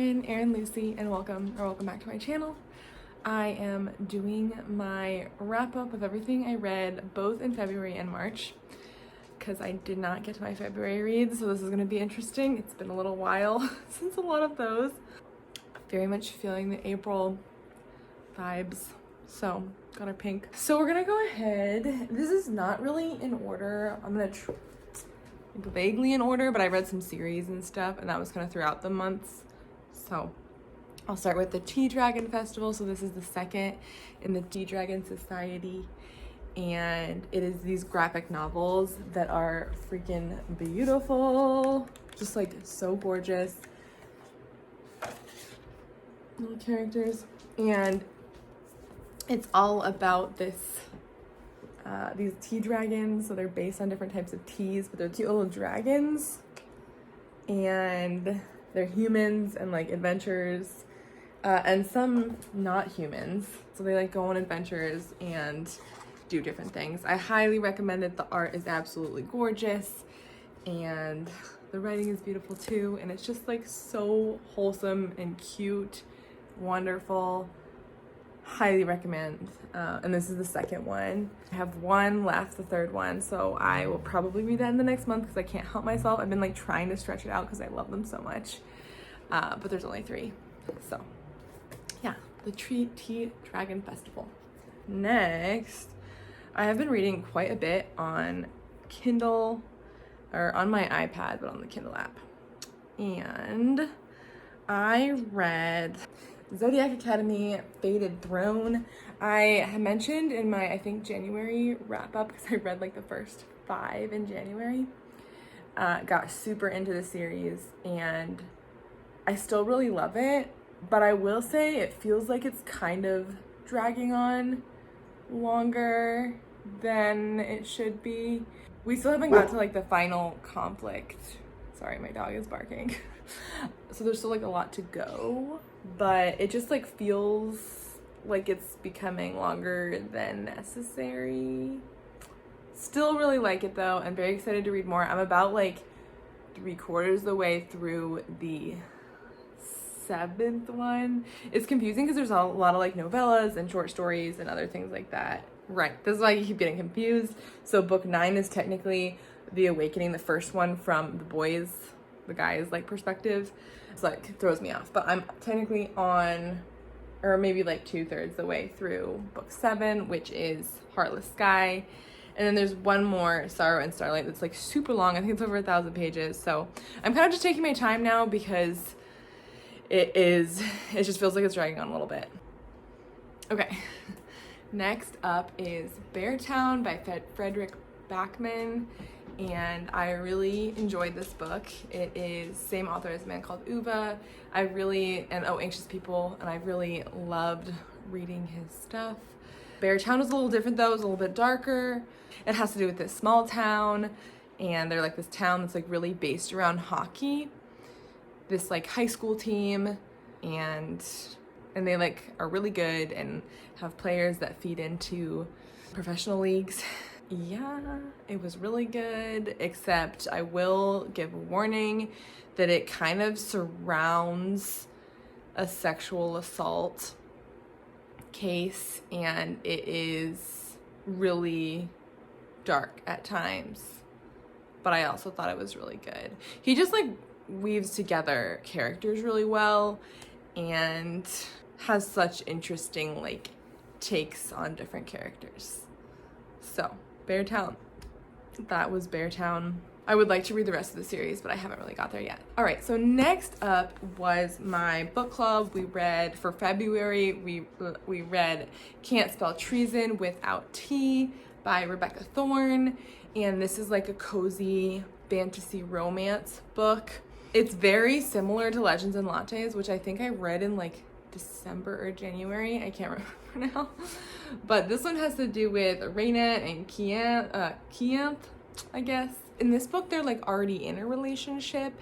Erin Lucy, and welcome back to my channel. I am doing my wrap up of everything I read both in February and March because I did not get to my February reads, so this is going to be interesting. It's been a little while since a lot of those. Very much feeling the April vibes, so got our pink. So we're gonna go ahead. This is not really in order. I'm gonna vaguely in order, but I read some series and stuff, and that was kind of throughout the months. So I'll start with the Tea Dragon Festival. So this is the second in the Tea Dragon Society, and it is these graphic novels that are freaking beautiful, just like so gorgeous. Little characters, and it's all about these tea dragons. So they're based on different types of teas, but they're cute little dragons, and they're humans and like adventurers, and some not humans. So they like go on adventures and do different things. I highly recommend it. The art is absolutely gorgeous, and the writing is beautiful too, and it's just like so wholesome and cute, wonderful. Highly recommend. And this is the second one. I have one left, the third one, so I will probably read that in the next month because I can't help myself. I've been like trying to stretch it out because I love them so much, but there's only 3. So yeah, the Tea Dragon Festival. Next, I have been reading quite a bit on Kindle, or on my iPad, but on the Kindle app, and I read Zodiac Academy Fated Throne. I had mentioned in my, I think, January wrap up, because I read like the first 5 in January. Got super into the series, and I still really love it, but I will say it feels like it's kind of dragging on longer than it should be. We still haven't got to like the final conflict. Sorry, my dog is barking. So there's still like a lot to go, but it just like feels like it's becoming longer than necessary. Still really like it though, and very excited to read more. I'm about like 3/4 of the way through the 7th one. It's confusing because there's a lot of like novellas and short stories and other things like that. Right, this is why you keep getting confused. So book 9 is technically The Awakening, the first one from the guy's like perspective. It's like throws me off, but I'm technically on, or maybe like 2/3 the way through book 7, which is Heartless Sky. And then there's one more, Sorrow and Starlight, that's like super long. I think it's over 1,000 pages. So I'm kind of just taking my time now because it just feels like it's dragging on a little bit. Okay, next up is Beartown by Fredrik Backman. And I really enjoyed this book. It is same author as A Man Called Uva. Anxious People, and I really loved reading his stuff. Beartown was a little different though. It was a little bit darker. It has to do with this small town, and they're like this town that's like really based around hockey. This like high school team, and they like are really good and have players that feed into professional leagues. Yeah, it was really good, except I will give a warning that it kind of surrounds a sexual assault case, and it is really dark at times, but I also thought it was really good. He just like weaves together characters really well and has such interesting like takes on different characters. So Beartown. That was Beartown. I would like to read the rest of the series, but I haven't really got there yet. All right, so next up was my book club. We read for February, we read Can't Spell Treason Without T by Rebecca Thorne, and this is like a cozy fantasy romance book. It's very similar to Legends and Lattes, which I think I read in like December or January. I can't remember now. But this one has to do with Raina and Kianth, I guess. In this book, they're like already in a relationship,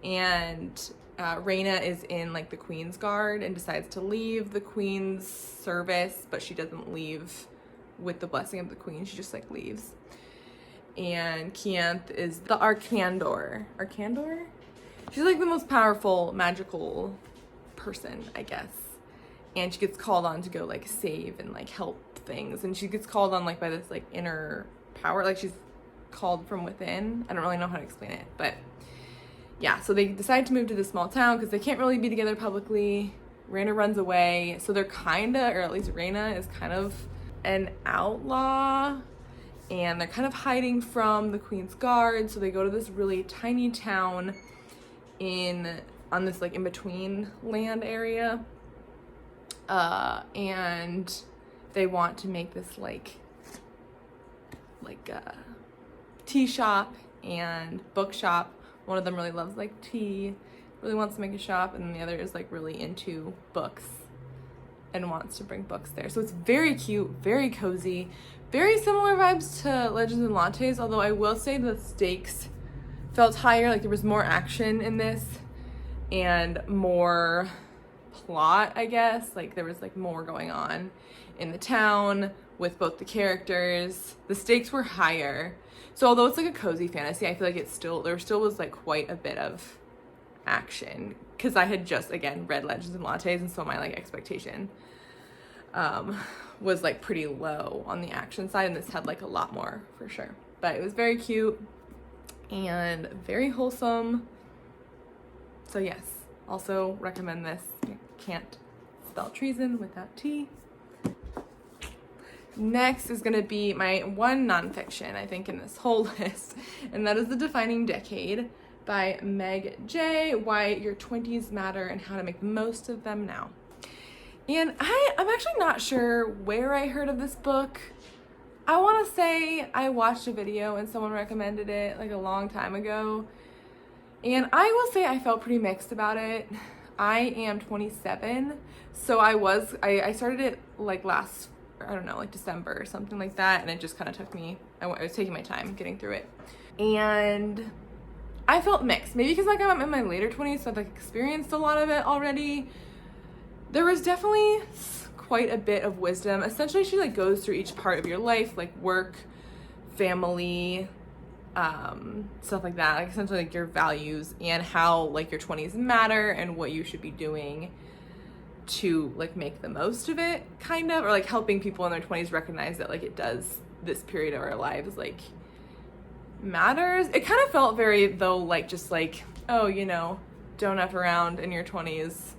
and Raina is in like the Queen's Guard and decides to leave the Queen's service, but she doesn't leave with the blessing of the Queen. She just like leaves. And Kianth is the Arcandor. She's like the most powerful magical person, I guess. And she gets called on to go like save and like help things. And she gets called on like by this like inner power, like she's called from within. I don't really know how to explain it, but yeah, so they decide to move to this small town because they can't really be together publicly. Raina runs away, so they're kinda, or at least Raina is kind of an outlaw, and they're kind of hiding from the Queen's Guard. So they go to this really tiny town on this like in-between land area, and they want to make this like tea shop and bookshop. One of them really loves like tea, really wants to make a shop, and the other is like really into books and wants to bring books there. So it's very cute, very cozy, very similar vibes to Legends and Lattes, although I will say the stakes felt higher. Like there was more action in this and more plot, I guess. Like there was like more going on in the town with both the characters. The stakes were higher. So although it's like a cozy fantasy, I feel like there still was like quite a bit of action because I had just, again, read Legends and Lattes, and so my like expectation was like pretty low on the action side, and this had like a lot more for sure. But it was very cute and very wholesome. So yes, also recommend this. You can't spell treason without T. Next is going to be my one nonfiction, I think, in this whole list, and that is The Defining Decade by Meg Jay, Why Your 20s Matter and How to Make the Most of Them Now. And I'm actually not sure where I heard of this book. I want to say I watched a video and someone recommended it like a long time ago, and I will say I felt pretty mixed about it. I am 27, so I started it like last, I don't know, like December or something like that, and it just kind of took me, I was taking my time getting through it, and I felt mixed. Maybe because like I'm in my later 20s, so I've like experienced a lot of it already. There was definitely quite a bit of wisdom. Essentially, she like goes through each part of your life, like work, family, stuff like that, like essentially like your values and how like your 20s matter and what you should be doing to like make the most of it, kind of, or like helping people in their 20s recognize that like it does, this period of our lives like matters. It kind of felt very though like just like, oh, you know, don't F around in your 20s,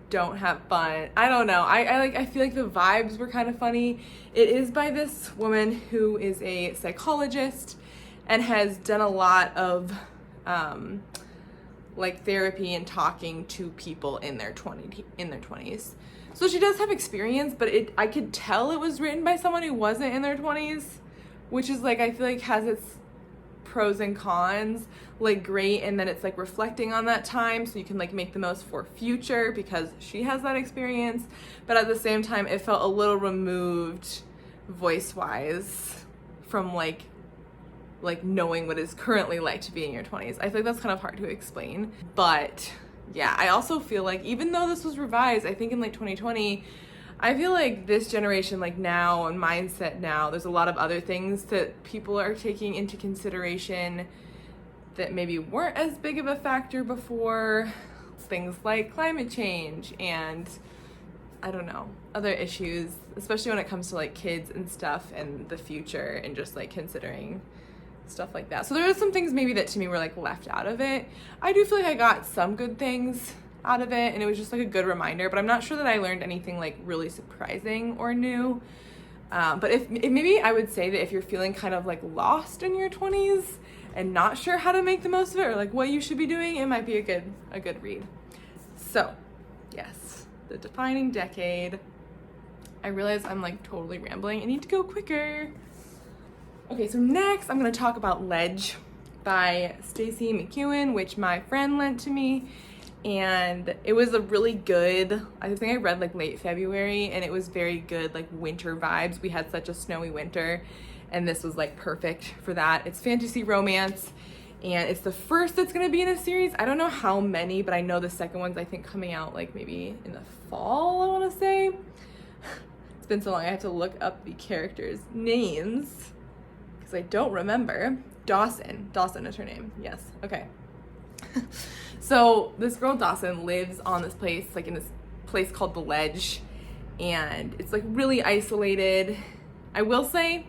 don't have fun. I don't know, I feel like the vibes were kind of funny. It is by this woman who is a psychologist and has done a lot of like therapy and talking to people in their 20s. So she does have experience, but I could tell it was written by someone who wasn't in their 20s, which is like, I feel like has its pros and cons, like great, and then it's like reflecting on that time so you can like make the most for future because she has that experience, but at the same time it felt a little removed voice wise from like knowing what it's currently like to be in your 20s. I feel like that's kind of hard to explain, but yeah, I also feel like even though this was revised, I think in like 2020, I feel like this generation, like now, and mindset now, there's a lot of other things that people are taking into consideration that maybe weren't as big of a factor before. Things like climate change and, I don't know, other issues, especially when it comes to like kids and stuff and the future and just like considering stuff like that. So there are some things maybe that to me were like left out of it. I do feel like I got some good things out of it, and it was just like a good reminder, but I'm not sure that I learned anything like really surprising or new. But if maybe I would say that if you're feeling kind of like lost in your 20s and not sure how to make the most of it or like what you should be doing, it might be a good read. So yes, The Defining Decade. I realize I'm like totally rambling. I need to go quicker. Okay, so next I'm going to talk about Ledge by Stacey McEwan, which my friend lent to me. And it was a really good, I think I read like late February, and it was very good, like winter vibes. We had such a snowy winter, and this was like perfect for that. It's fantasy romance, and it's the first that's gonna be in a series. I don't know how many, but I know the second one's I think coming out like maybe in the fall, I wanna say. It's been so long, I have to look up the characters' names because I don't remember. Dawson is her name, yes, okay. So this girl Dawson lives on this place, like in this place called the Ledge, and it's like really isolated. I will say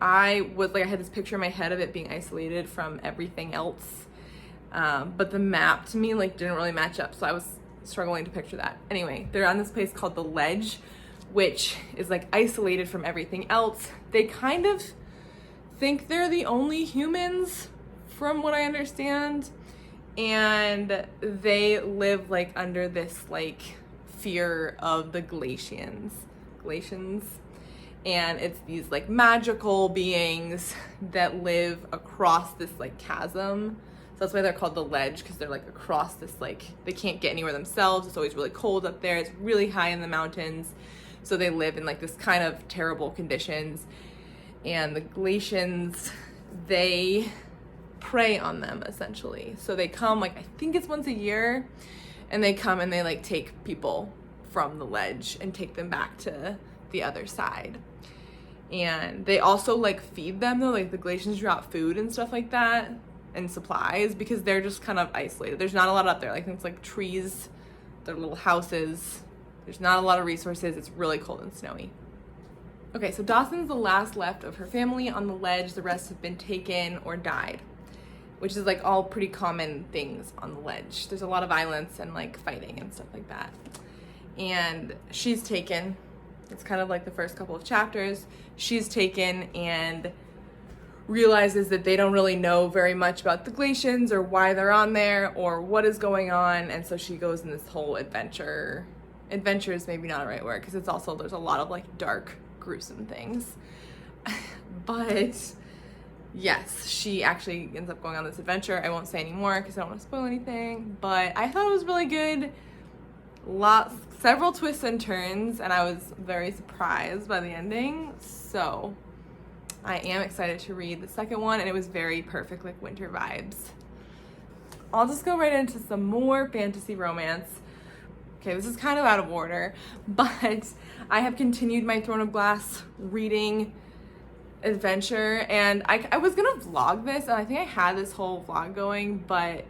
I had this picture in my head of it being isolated from everything else, but the map to me like didn't really match up, so I was struggling to picture that. Anyway, they're on this place called the Ledge, which is like isolated from everything else. They kind of think they're the only humans from what I understand, and they live like under this like fear of the Galatians, and it's these like magical beings that live across this like chasm. So that's why they're called the Ledge, because they're like across this, like they can't get anywhere themselves. It's always really cold up there. It's really high in the mountains, so they live in like this kind of terrible conditions. And the Galatians, they prey on them essentially. So they come, like I think it's once a year, and they come and they like take people from the Ledge and take them back to the other side. And they also like feed them though, like the Galatians drop food and stuff like that and supplies, because they're just kind of isolated. There's not a lot up there, like things like trees, their little houses. There's not a lot of resources. It's really cold and snowy. Okay, so Dawson's the last left of her family on the Ledge. The rest have been taken or died, which is like all pretty common things on the Ledge. There's a lot of violence and like fighting and stuff like that. And she's taken. It's kind of like the first couple of chapters. She's taken and realizes that they don't really know very much about the Galatians or why they're on there or what is going on. And so she goes in this whole adventure. Adventure is maybe not a right word, because it's also, there's a lot of like dark, gruesome things. But yes, she actually ends up going on this adventure. I won't say any more because I don't want to spoil anything, but I thought it was really good. Several twists and turns, and I was very surprised by the ending. So I am excited to read the second one, and it was very perfect, like winter vibes. I'll just go right into some more fantasy romance. Okay, this is kind of out of order, but I have continued my Throne of Glass reading adventure, and I was gonna vlog this, and I think I had this whole vlog going, but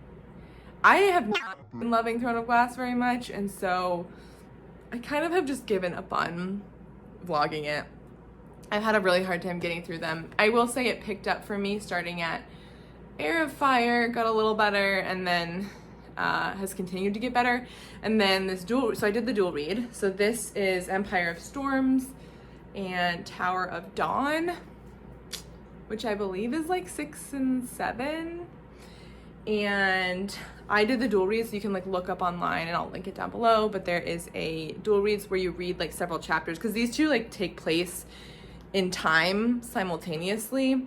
I have not been loving Throne of Glass very much, and so I kind of have just given up on vlogging it. I've had a really hard time getting through them. I will say it picked up for me starting at Heir of Fire, got a little better, and then has continued to get better. And then this so I did the dual read. So this is Empire of Storms and Tower of Dawn, which I believe is like 6 and 7. And I did the dual reads, so you can like look up online, and I'll link it down below, but there is a dual reads where you read like several chapters, because these two like take place in time simultaneously.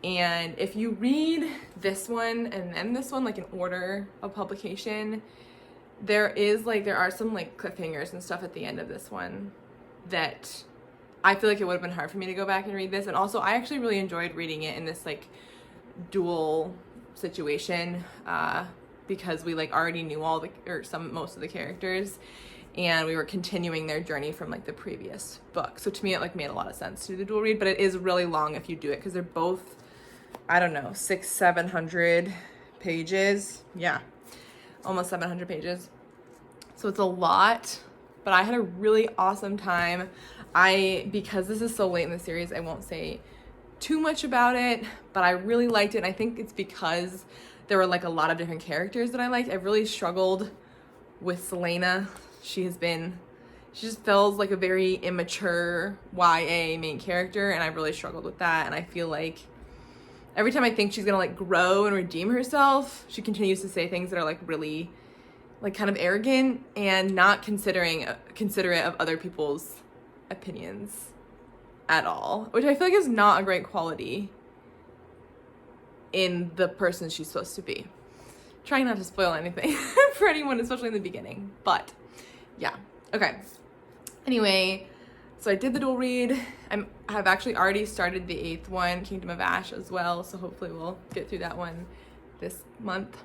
And if you read this one and then this one like in order of publication, there are some like cliffhangers and stuff at the end of this one that I feel like it would have been hard for me to go back and read this. And also I actually really enjoyed reading it in this like dual situation, because we like already knew most of the characters, and we were continuing their journey from like the previous book. So to me it like made a lot of sense to do the dual read, but it is really long if you do it, because they're both, I don't know, 600-700 pages. Yeah, almost 700 pages. So it's a lot, but I had a really awesome time. Because this is so late in the series, I won't say too much about it, but I really liked it. And I think it's because there were like a lot of different characters that I liked. I really struggled with Selena. She just feels like a very immature YA main character, and I really struggled with that. And I feel like every time I think she's gonna like grow and redeem herself, she continues to say things that are like really like kind of arrogant and not considerate of other people's opinions at all, which I feel like is not a great quality in the person she's supposed to be. Trying not to spoil anything for anyone, especially in the beginning, but yeah. Okay, anyway, so I did the dual read. I've actually already started the 8th one, Kingdom of Ash, as well, so hopefully we'll get through that one this month.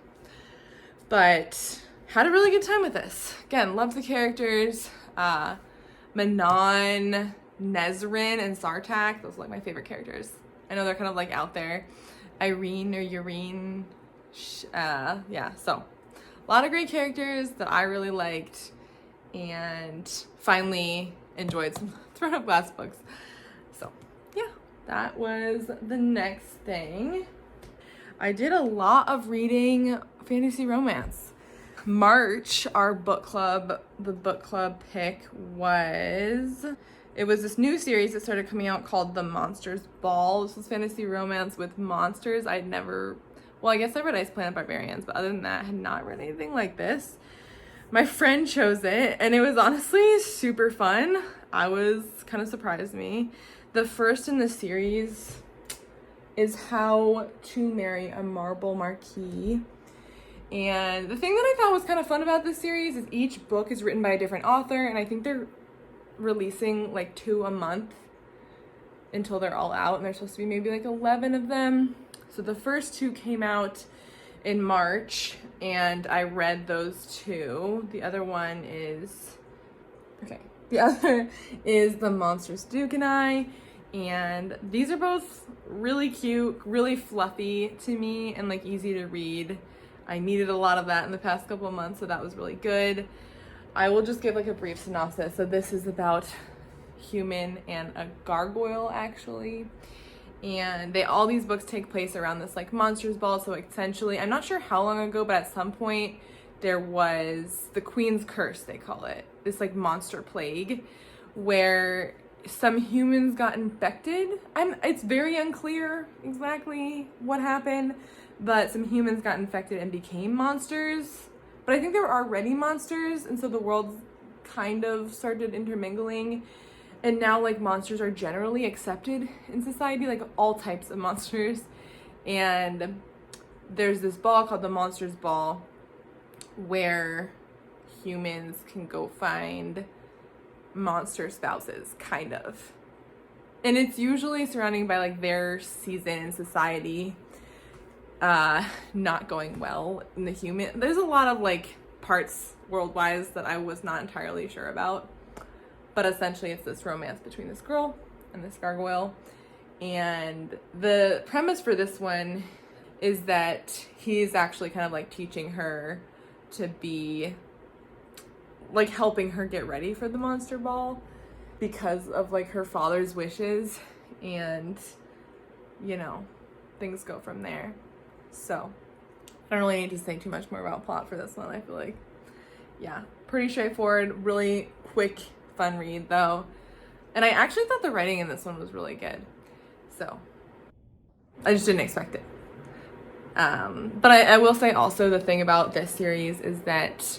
But had a really good time with this. Again, loved the characters. Manon, Nezrin, and Sartak, those are like my favorite characters. I know they're kind of like out there. Irene or Urine, Yeah, so a lot of great characters that I really liked and finally enjoyed some Throne of Glass books. So yeah, that was the next thing. I did a lot of reading fantasy romance. March, our book club, the book club pick was, it was this new series that started coming out called The Monsters Ball. This was fantasy romance with monsters. I'd never, well, I guess I read Ice Planet Barbarians, but other than that, I had not read anything like this. My friend chose it, and it was honestly super fun. I was kind of surprised me. The first in the series is How to Marry a Marble Marquis. And the thing that I thought was kind of fun about this series is each book is written by a different author, and I think they're releasing like 2 a month until they're all out, and there's supposed to be maybe like 11 of them. So the first 2 came out in March, and I read those 2. The other one is, the other is The Monstrous Duke and I, and these are both really cute, really fluffy to me, and like easy to read. I needed a lot of that in the past couple of months, so that was really good. I will just give like a brief synopsis. So this is about human and a gargoyle, actually. And all these books take place around this like Monsters Ball. So essentially, I'm not sure how long ago, but at some point there was the Queen's Curse, they call it. This like monster plague where some humans got infected. It's very unclear exactly what happened, but some humans got infected and became monsters. But I think they were already monsters, and so the world kind of started intermingling. And now like monsters are generally accepted in society, like all types of monsters. And there's this ball called the Monsters Ball where humans can go find monster spouses, kind of. And it's usually surrounding by like their season in society not going well in the human. There's a lot of like parts world-wise that I was not entirely sure about. But essentially it's this romance between this girl and this gargoyle. And the premise for this one is that he's actually kind of like teaching her to be, like helping her get ready for the monster ball because of like her father's wishes. And, you know, things go from there. So I don't really need to say too much more about plot for this one. I feel like, yeah, pretty straightforward, really quick, fun read though. And I actually thought the writing in this one was really good. So I just didn't expect it. But I will say also the thing about this series is that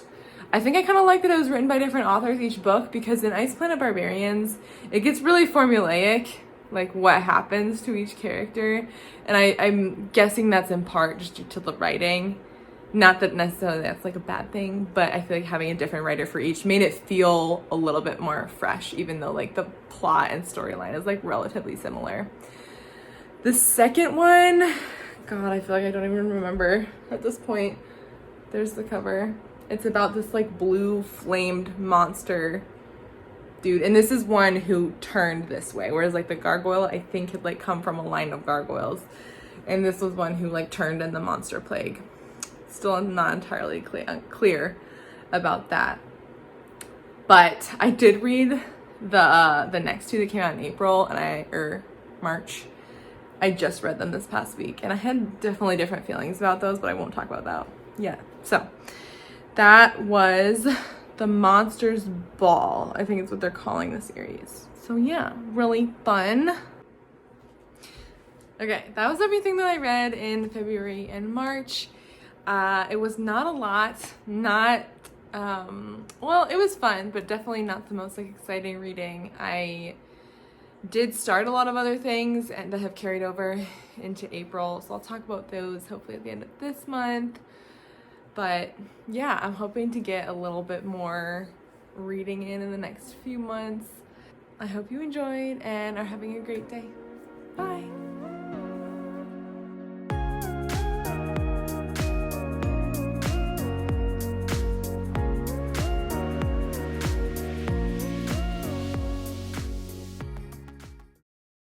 I think I kind of like that it was written by different authors each book, because in Ice Planet Barbarians, it gets really formulaic, like what happens to each character. And I'm guessing that's in part just due to the writing. Not that necessarily that's like a bad thing, but I feel like having a different writer for each made it feel a little bit more fresh, even though like the plot and storyline is like relatively similar. The second one, God, I feel like I don't even remember at this point. There's the cover. It's about this like blue flamed monster dude, and this is one who turned this way, whereas like the gargoyle I think had like come from a line of gargoyles, and this was one who like turned in the monster plague. Still not entirely clear about that, but I did read the next 2 that came out in April or March. I just read them this past week, and I had definitely different feelings about those, but I won't talk about that yet. So that was The Monsters Ball, I think is what they're calling the series. So yeah, really fun. Okay, that was everything that I read in February and March. It was not a lot, well, it was fun, but definitely not the most like exciting reading. I did start a lot of other things and that have carried over into April, so I'll talk about those hopefully at the end of this month. But yeah, I'm hoping to get a little bit more reading in the next few months. I hope you enjoyed and are having a great day. Bye.